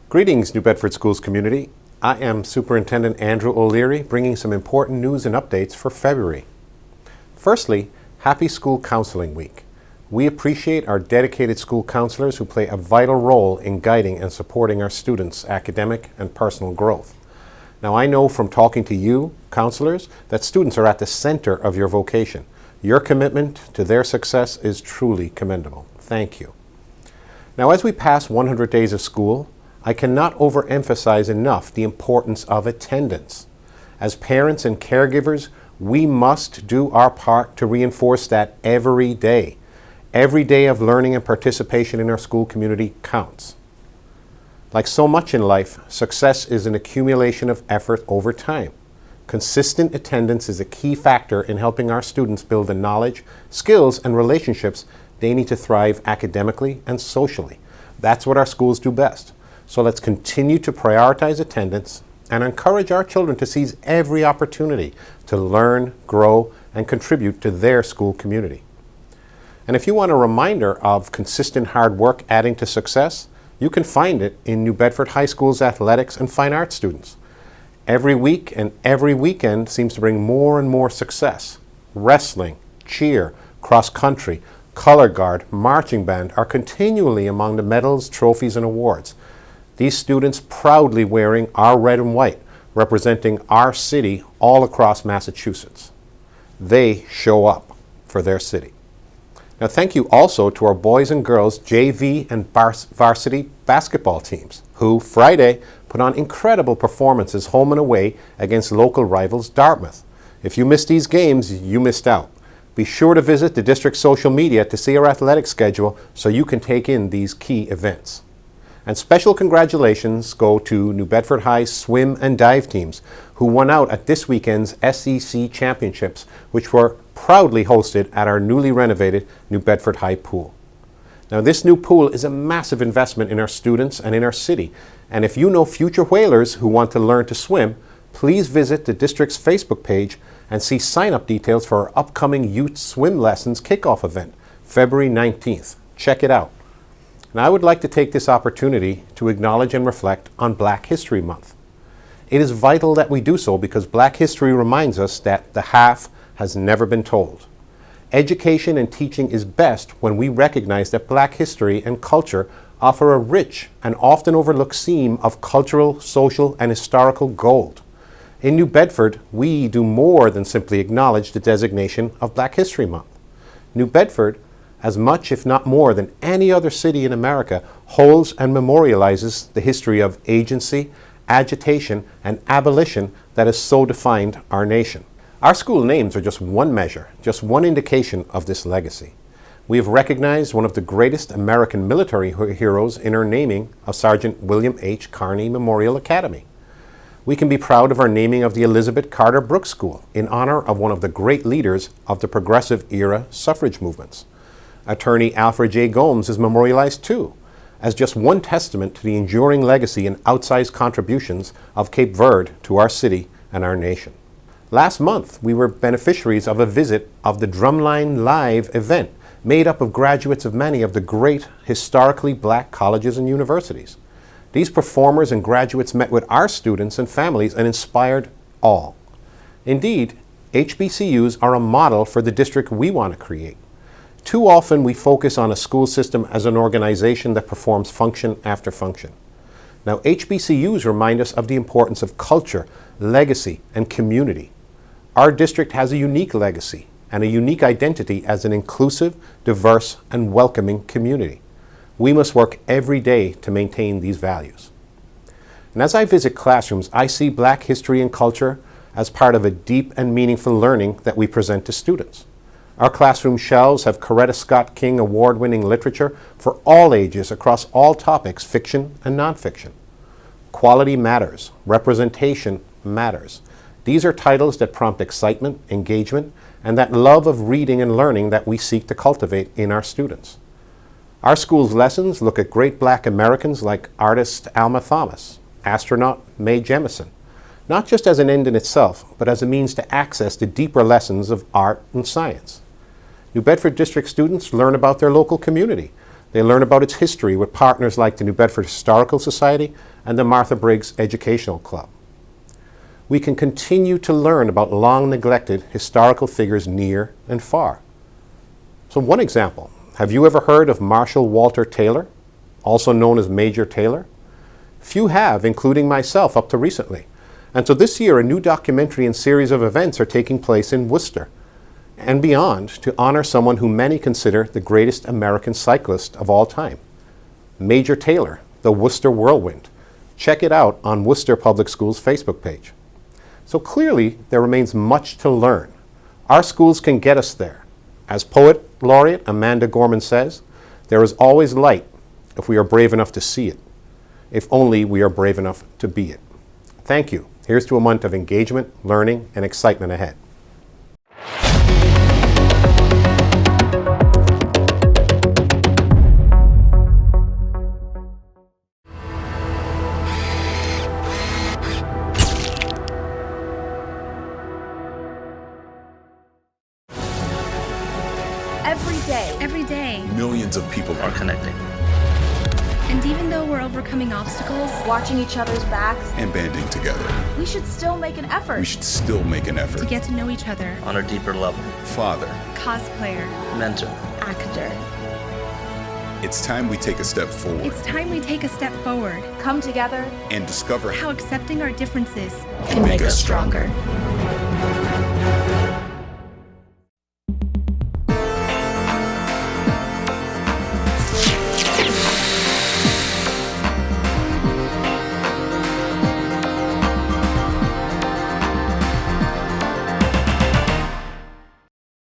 Greetings, New Bedford Schools community. I am Superintendent Andrew O'Leary, bringing some important news and updates for February. Firstly, happy School Counseling Week. We appreciate our dedicated school counselors who play a vital role in guiding and supporting our students' academic and personal growth. Now, I know from talking to you, counselors, that students are at the center of your vocation. Your commitment to their success is truly commendable. Thank you. Now, as we pass 100 days of school, I cannot overemphasize enough the importance of attendance. As parents and caregivers, we must do our part to reinforce that every day. Every day of learning and participation in our school community counts. Like so much in life, success is an accumulation of effort over time. Consistent attendance is a key factor in helping our students build the knowledge, skills, and relationships they need to thrive academically and socially. That's what our schools do best. So let's continue to prioritize attendance and encourage our children to seize every opportunity to learn, grow, and contribute to their school community. And if you want a reminder of consistent hard work adding to success, you can find it in New Bedford High School's athletics and fine arts students. Every week and every weekend seems to bring more and more success. Wrestling, cheer, cross country, color guard, marching band are continually among the medals, trophies, and awards. These students proudly wearing our red and white, representing our city all across Massachusetts. They show up for their city. Now, thank you also to our boys and girls JV and varsity basketball teams, who Friday put on incredible performances home and away against local rivals Dartmouth. If you missed these games, you missed out. Be sure to visit the district's social media to see our athletic schedule so you can take in these key events. And special congratulations go to New Bedford High's swim and dive teams, who won out at this weekend's SEC Championships, which were proudly hosted at our newly renovated New Bedford High pool. Now, this new pool is a massive investment in our students and in our city. And if you know future whalers who want to learn to swim, please visit the district's Facebook page and see sign-up details for our upcoming youth swim lessons kickoff event, February 19th. Check it out. Now, I would like to take this opportunity to acknowledge and reflect on Black History Month. It is vital that we do so because Black history reminds us that the half has never been told. Education and teaching is best when we recognize that Black history and culture offer a rich and often overlooked seam of cultural, social, and historical gold. In New Bedford, we do more than simply acknowledge the designation of Black History Month. New Bedford, as much if not more than any other city in America, holds and memorializes the history of agency, agitation, and abolition that has so defined our nation. Our school names are just one measure, just one indication of this legacy. We have recognized one of the greatest American military heroes in our naming of Sergeant William H. Carney Memorial Academy. We can be proud of our naming of the Elizabeth Carter Brooks School in honor of one of the great leaders of the progressive era suffrage movements. Attorney Alfred J. Gomes is memorialized too, as just one testament to the enduring legacy and outsized contributions of Cape Verde to our city and our nation. Last month, we were beneficiaries of a visit of the Drumline Live event, made up of graduates of many of the great historically Black colleges and universities. These performers and graduates met with our students and families and inspired all. Indeed, HBCUs are a model for the district we want to create. Too often we focus on a school system as an organization that performs function after function. Now, HBCUs remind us of the importance of culture, legacy, and community. Our district has a unique legacy and a unique identity as an inclusive, diverse, and welcoming community. We must work every day to maintain these values. And as I visit classrooms, I see Black history and culture as part of a deep and meaningful learning that we present to students. Our classroom shelves have Coretta Scott King award-winning literature for all ages across all topics, fiction and nonfiction. Quality matters. Representation matters. These are titles that prompt excitement, engagement, and that love of reading and learning that we seek to cultivate in our students. Our school's lessons look at great Black Americans like artist Alma Thomas, astronaut Mae Jemison, not just as an end in itself, but as a means to access the deeper lessons of art and science. New Bedford District students learn about their local community. They learn about its history with partners like the New Bedford Historical Society and the Martha Briggs Educational Club. We can continue to learn about long-neglected historical figures near and far. So one example, have you ever heard of Marshall Walter Taylor, also known as Major Taylor? Few have, including myself up to recently. And so this year, a new documentary and series of events are taking place in Worcester and beyond to honor someone who many consider the greatest American cyclist of all time, Major Taylor, the Worcester Whirlwind. Check it out on Worcester Public Schools' Facebook page. So clearly, there remains much to learn. Our schools can get us there. As Poet Laureate Amanda Gorman says, there is always light if we are brave enough to see it, if only we are brave enough to be it. Thank you. Here's to a month of engagement, learning, and excitement ahead. Every day, millions of people are connecting. And even though we're overcoming obstacles, watching each other's backs, and banding together, we should still make an effort. To get to know each other on a deeper level. Father, cosplayer, mentor, actor. It's time we take a step forward. Come together and discover how accepting our differences can make us stronger.